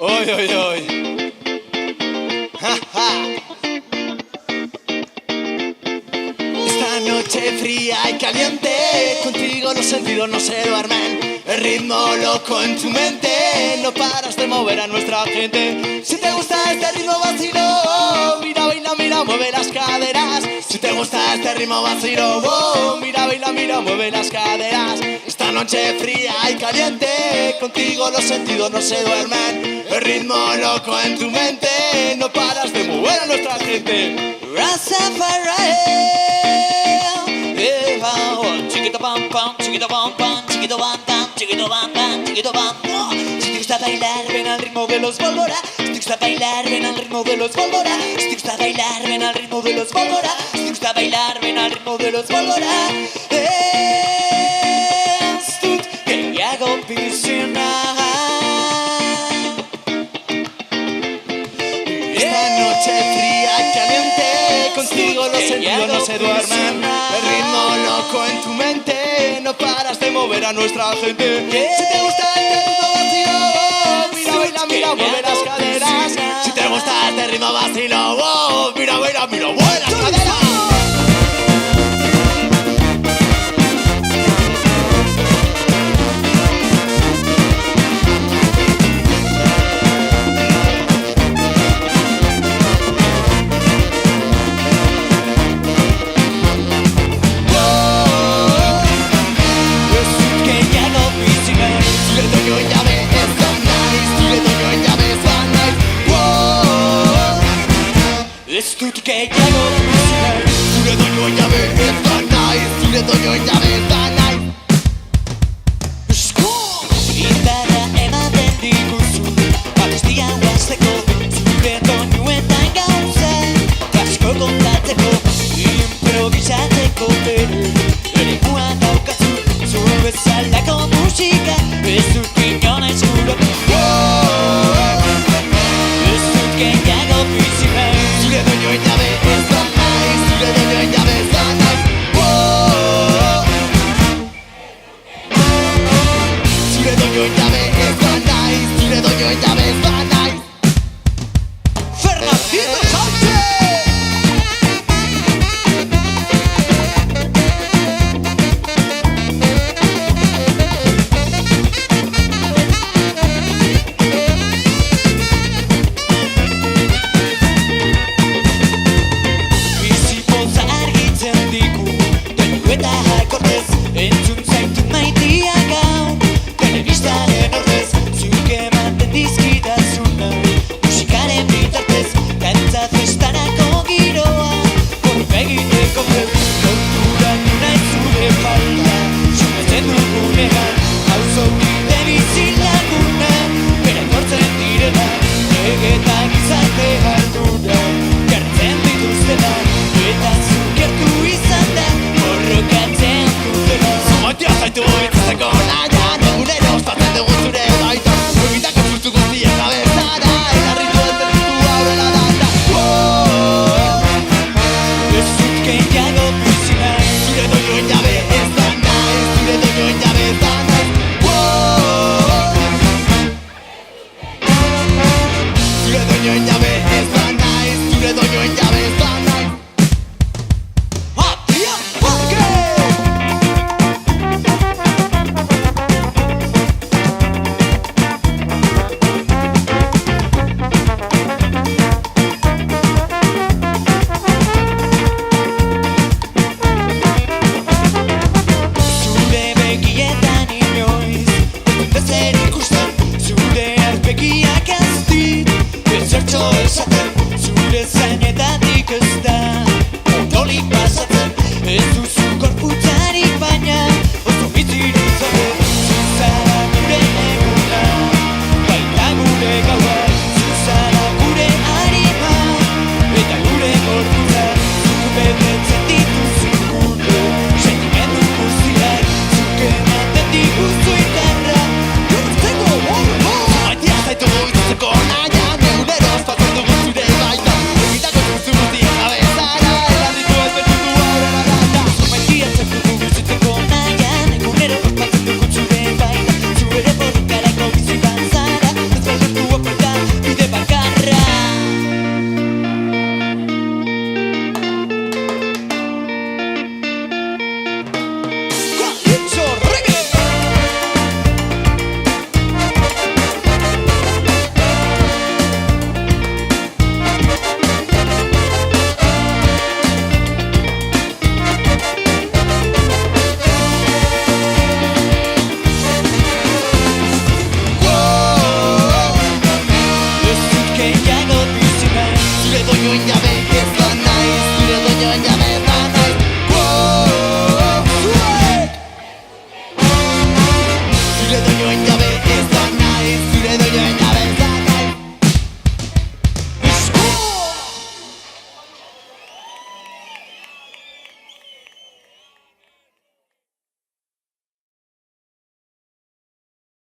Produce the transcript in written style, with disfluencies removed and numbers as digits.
Oy, oy, oy. Ja, ja. Esta noche fría y caliente, contigo los sentidos no se duermen. El ritmo loco en tu mente, no paras de mover a nuestra gente. Si te gusta este ritmo vacilo, mira, baila, mira, mueve las caderas. Si te gusta este ritmo vacilo, oh, mira, baila, mira, mueve las caderas. Esta noche fría y caliente, contigo los sentidos no se duermen. El ritmo loco en tu mente, no paras de mover a nuestra gente. Rastafari, chiquito pam pam, chiquito pam pam, chiquito bam bam, chiquito bam bam, chiquito bam. Si te gusta bailar, ven al ritmo de los pólvora. Si te gusta bailar, ven al ritmo de los pólvora. Si te gusta bailar, ven al ritmo de los pólvora. Si te gusta bailar, ven al ritmo de los pólvora. Es tú que me hago piscina. Esta noche fría y caliente, contigo los sentidos no se duermen. El ritmo loco en tu mente, no paras de mover a nuestra gente. Si te gusta este ritmo vacío, mira, baila, mira, mueve las caderas. Si te gusta este ritmo vacío, oh, mira, baila, mira, mueve las caderas. Es tú que llego.